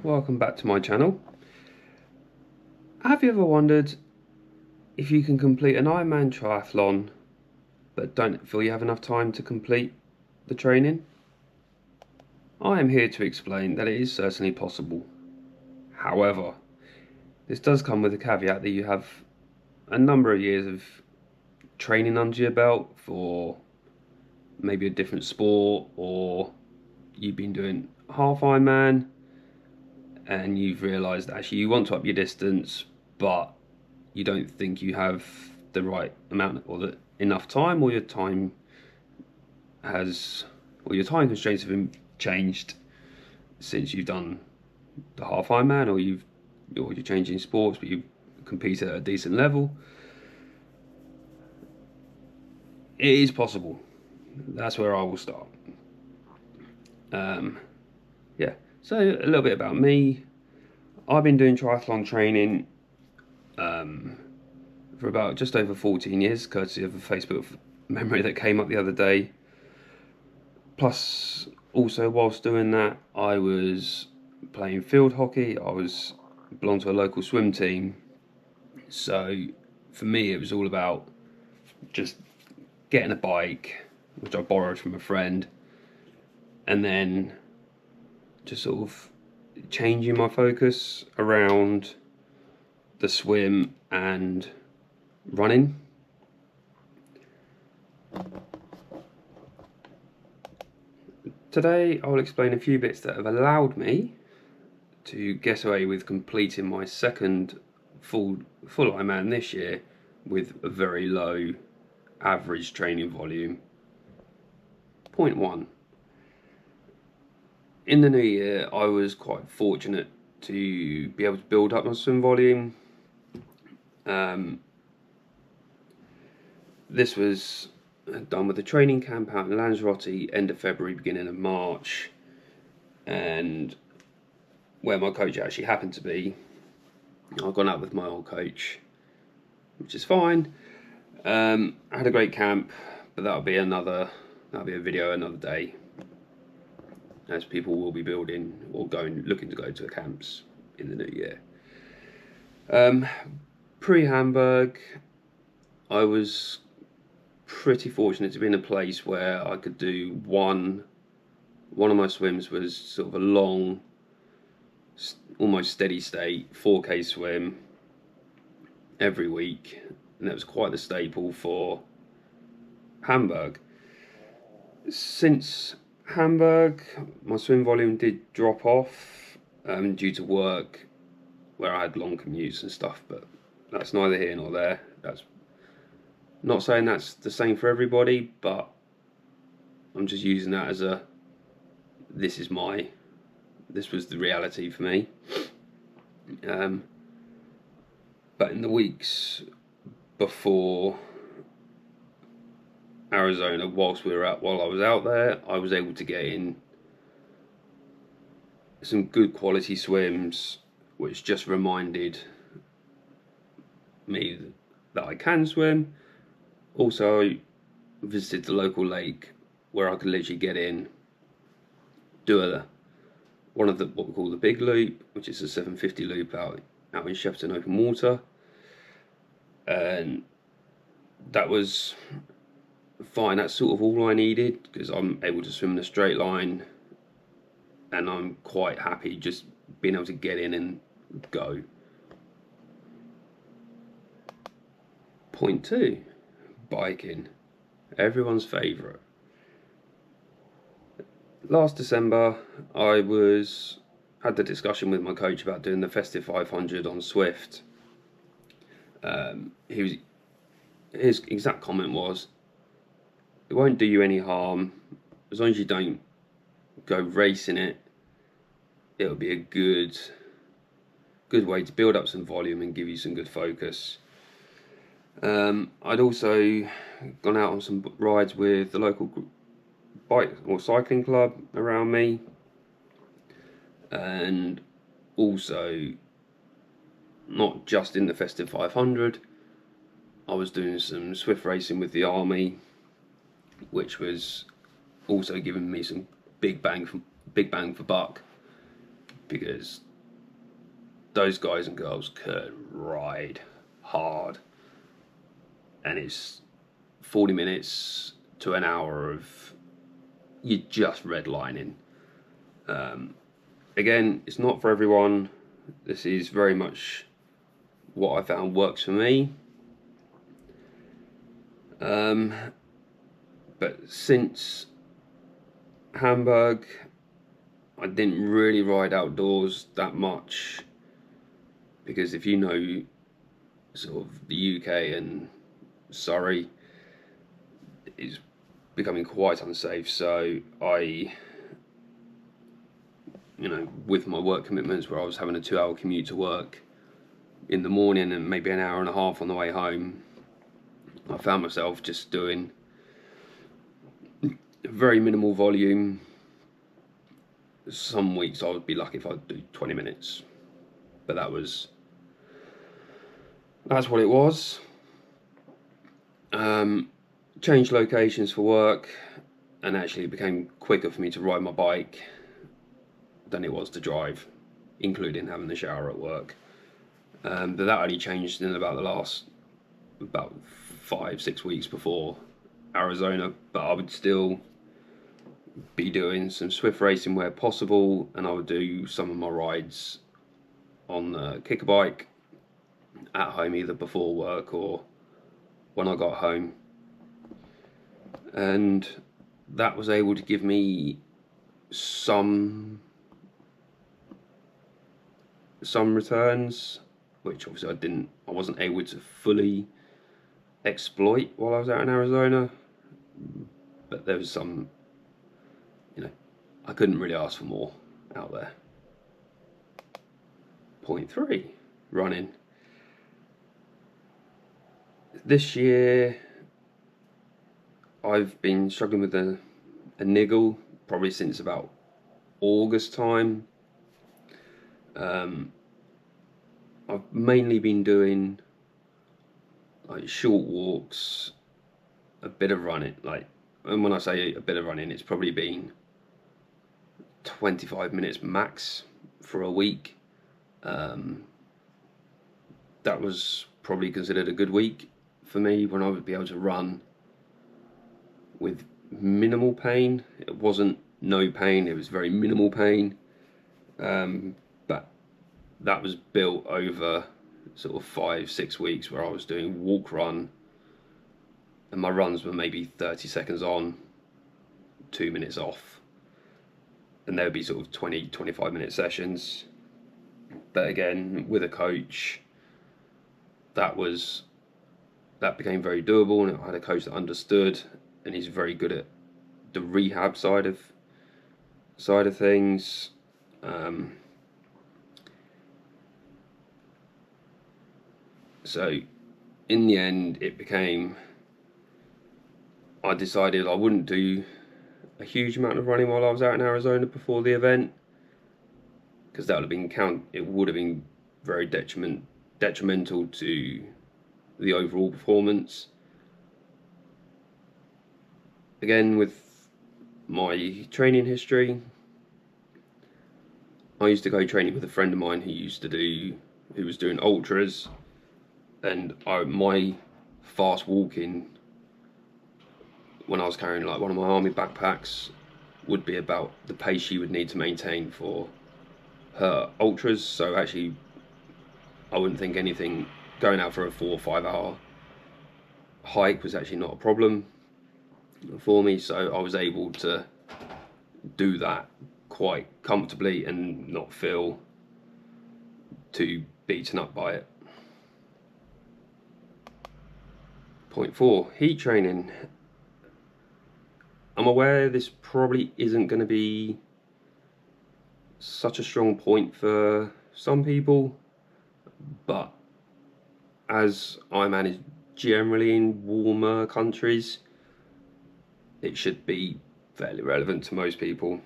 welcome back to my channel. Have you ever wondered if you can complete an Ironman triathlon but don't feel you have enough time to complete the training? I am here to explain that it is certainly possible. However, this does come with a caveat that you have a number of years of training under your belt for maybe a different sport, or you've been doing half Ironman and you've realised actually you want to up your distance, but you don't think you have the right amount or enough time, or your time constraints have been changed since you've done the half Ironman, or you're changing sports but you compete at a decent level. It is possible. That's where I will start. Yeah, so a little bit about me. I've been doing triathlon training for about just over 14 years, courtesy of a Facebook memory that came up the other day. Plus, also whilst doing that, I was playing field hockey. I belonged to a local swim team. So for me, it was all about just getting a bike, which I borrowed from a friend, and then just sort of changing my focus around the swim and running. Today I will explain a few bits that have allowed me to get away with completing my second full Ironman this year with a very low average training volume. Point 1. In the new year, I was quite fortunate to be able to build up my swim volume. This was done with a training camp out in Lanzarote, end of February, beginning of March, and where my coach actually happened to be. I've gone out with my old coach, which is fine. I had a great camp, but that'll be a video another day, as people will be building or looking to go to camps in the new year. Pre-Hamburg, I was pretty fortunate to be in a place where I could do one of my swims was sort of a long, almost steady state 4K swim every week, and that was quite the staple for Hamburg. Since Hamburg, my swim volume did drop off due to work, where I had long commutes and stuff, but that's neither here nor there. That's not saying that's the same for everybody, but I'm just using that as this was the reality for me. But in the weeks before Arizona, while I was out there, I was able to get in some good quality swims, which just reminded me that I can swim. Also, I visited the local lake where I could literally get in, do what we call the big loop, which is a 750 loop out in Shepperton open water, and that was fine. That's sort of all I needed, because I'm able to swim in a straight line, and I'm quite happy just being able to get in and go. Point 2, biking, everyone's favourite. Last December, I had the discussion with my coach about doing the Festive 500 on Swift. His exact comment was, it won't do you any harm as long as you don't go racing it. It'll be a good way to build up some volume and give you some good focus. I'd also gone out on some rides with the local bike or cycling club around me, and also not just in the Festive 500, I was doing some Swift racing with the army, which was also giving me some big bang for buck, because those guys and girls could ride hard, and it's 40 minutes to an hour of you just redlining. Again, it's not for everyone. This is very much what I found works for me. But since Hamburg, I didn't really ride outdoors that much, because if you know sort of the UK and Surrey is becoming quite unsafe, so with my work commitments, where I was having a 2-hour commute to work in the morning and maybe an hour and a half on the way home, I found myself just doing very minimal volume. Some weeks I would be lucky if I'd do 20 minutes, but that's what it was. Changed locations for work, and actually it became quicker for me to ride my bike than it was to drive, including having the shower at work. But that only changed in about the last 5-6 weeks before Arizona. But I would still be doing some Swift racing where possible, and I would do some of my rides on the kicker bike at home, either before work or when I got home. And that was able to give me some returns, which obviously I wasn't able to fully exploit while I was out in Arizona, but there was some, I couldn't really ask for more out there. Point 3, running. This year I've been struggling with a niggle probably since about August time. I've mainly been doing like short walks, a bit of running, and when I say a bit of running, it's probably been 25 minutes max for a week. That was probably considered a good week for me, when I would be able to run with minimal pain. It wasn't no pain, it was very minimal pain, but that was built over sort of 5-6 weeks where I was doing walk run, and my runs were maybe 30 seconds on, 2 minutes off, and there would be sort of 20-25 minute sessions. But again, with a coach, that became very doable, and I had a coach that understood, and he's very good at the rehab side of things. So in the end, I decided I wouldn't do a huge amount of running while I was out in Arizona before the event, because that would have been very detrimental to the overall performance. Again, with my training history, I used to go training with a friend of mine who was doing ultras, and my fast walking when I was carrying like one of my army backpacks would be about the pace she would need to maintain for her ultras. So actually, I wouldn't think anything going out for a 4 or 5 hour hike was actually not a problem for me. So I was able to do that quite comfortably and not feel too beaten up by it. Point 4, heat training. I'm aware this probably isn't going to be such a strong point for some people, but as Ironman is generally in warmer countries, it should be fairly relevant to most people.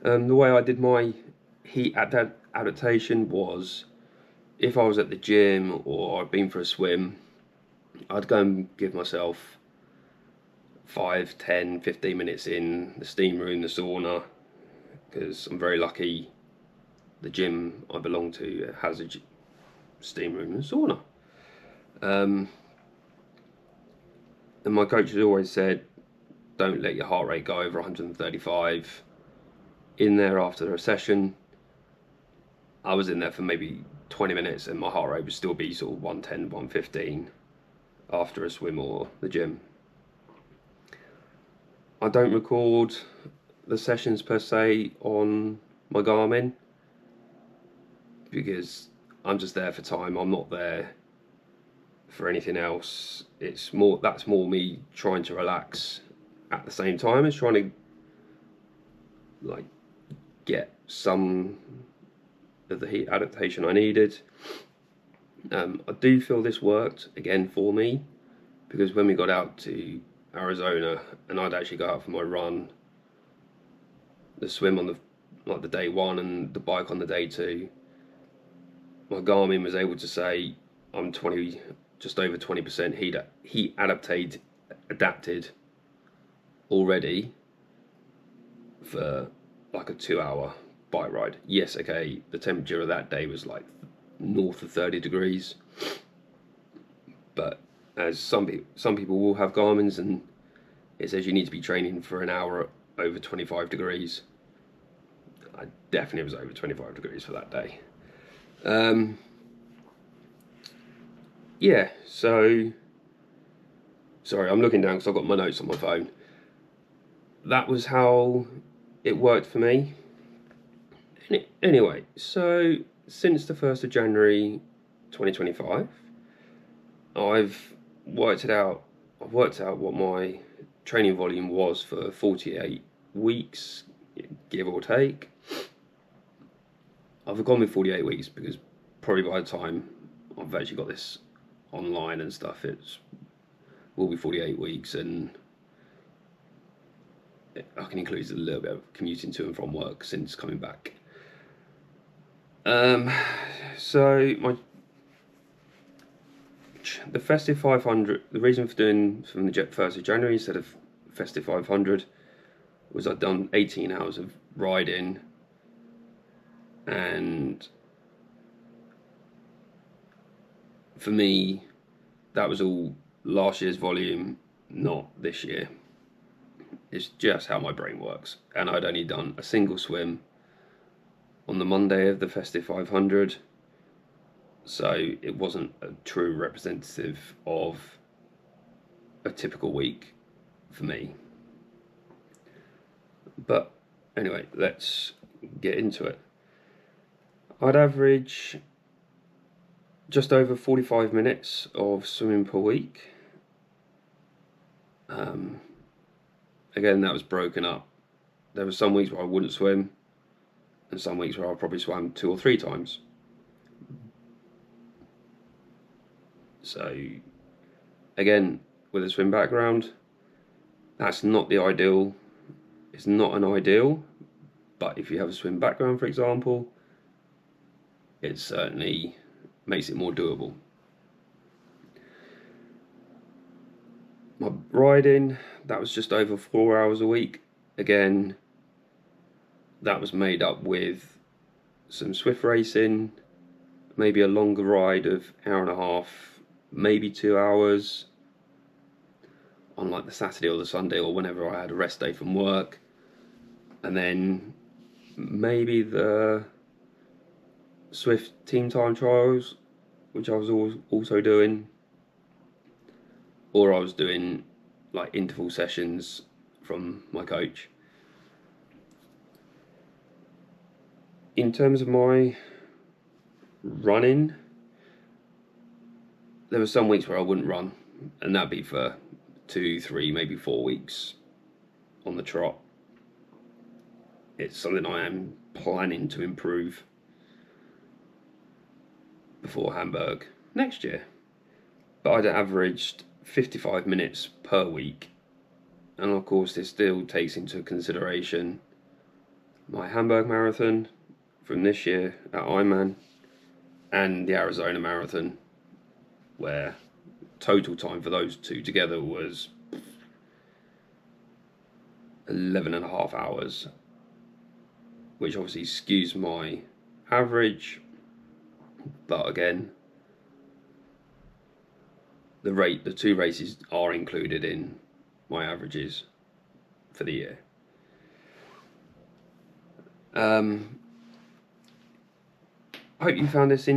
The way I did my heat adaptation was, if I was at the gym or I'd been for a swim, I'd go and give myself 5, 10, 15 minutes in the steam room, the sauna, because I'm very lucky the gym I belong to has a steam room and sauna. And my coach has always said, don't let your heart rate go over 135 in there after a session. I was in there for maybe 20 minutes and my heart rate would still be sort of 110, 115 after a swim or the gym. I don't record the sessions per se on my Garmin because I'm just there for time. I'm not there for anything else. That's more me trying to relax at the same time as trying to like get some of the heat adaptation I needed. I do feel this worked again for me because when we got out to Arizona and I'd actually go out for my run, the swim on the day one and the bike on the day two, my Garmin was able to say I'm just over 20% heat adapted already for like a 2-hour bike ride. Yes, okay, the temperature of that day was like north of 30 degrees, but as some people will have Garmin's and it says you need to be training for an hour over 25 degrees. I definitely was over 25 degrees for that day. Yeah, so sorry, I'm looking down because I've got my notes on my phone. That was how it worked for me. Anyway, so since the 1st of January 2025, I've worked out what my training volume was for 48 weeks, give or take. I've gone with 48 weeks because probably by the time I've actually got this online and stuff, will be 48 weeks, and I can include a little bit of commuting to and from work since coming back. So the Festive 500, the reason for doing from the 1st of January instead of Festive 500 was I'd done 18 hours of riding, and for me that was all last year's volume, not this year. It's just how my brain works, and I'd only done a single swim on the Monday of the Festive 500, so it wasn't a true representative of a typical week for me. But anyway, let's get into it. I'd average just over 45 minutes of swimming per week. Again, that was broken up. There were some weeks where I wouldn't swim, and some weeks where I probably swam 2 or 3 times. So, again, with a swim background, that's not the ideal. It's not an ideal, but if you have a swim background, for example, it certainly makes it more doable. My riding, that was just over 4 hours a week. Again, that was made up with some Swift racing, maybe a longer ride of 1.5 hours, maybe 2 hours on like the Saturday or the Sunday or whenever I had a rest day from work, and then maybe the Swift team time trials, which I was also doing, or I was doing like interval sessions from my coach. In terms of my running, there were some weeks where I wouldn't run, and that'd be for 2, 3, maybe 4 weeks on the trot. It's something I am planning to improve before Hamburg next year. But I'd averaged 55 minutes per week, and of course this still takes into consideration my Hamburg Marathon from this year at Ironman and the Arizona Marathon, where total time for those two together was 11.5 hours, which obviously skews my average, but again, the 2 races are included in my averages for the year. I hope you found this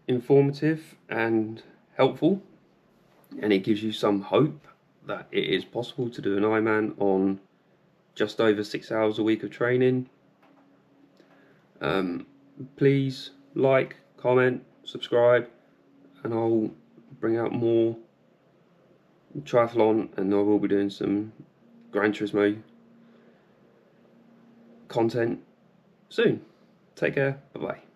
informative and helpful, and it gives you some hope that it is possible to do an Ironman on just over 6 hours a week of training. Please like, comment, subscribe, and I'll bring out more triathlon, and I will be doing some Gran Turismo content soon. Take care. Bye bye.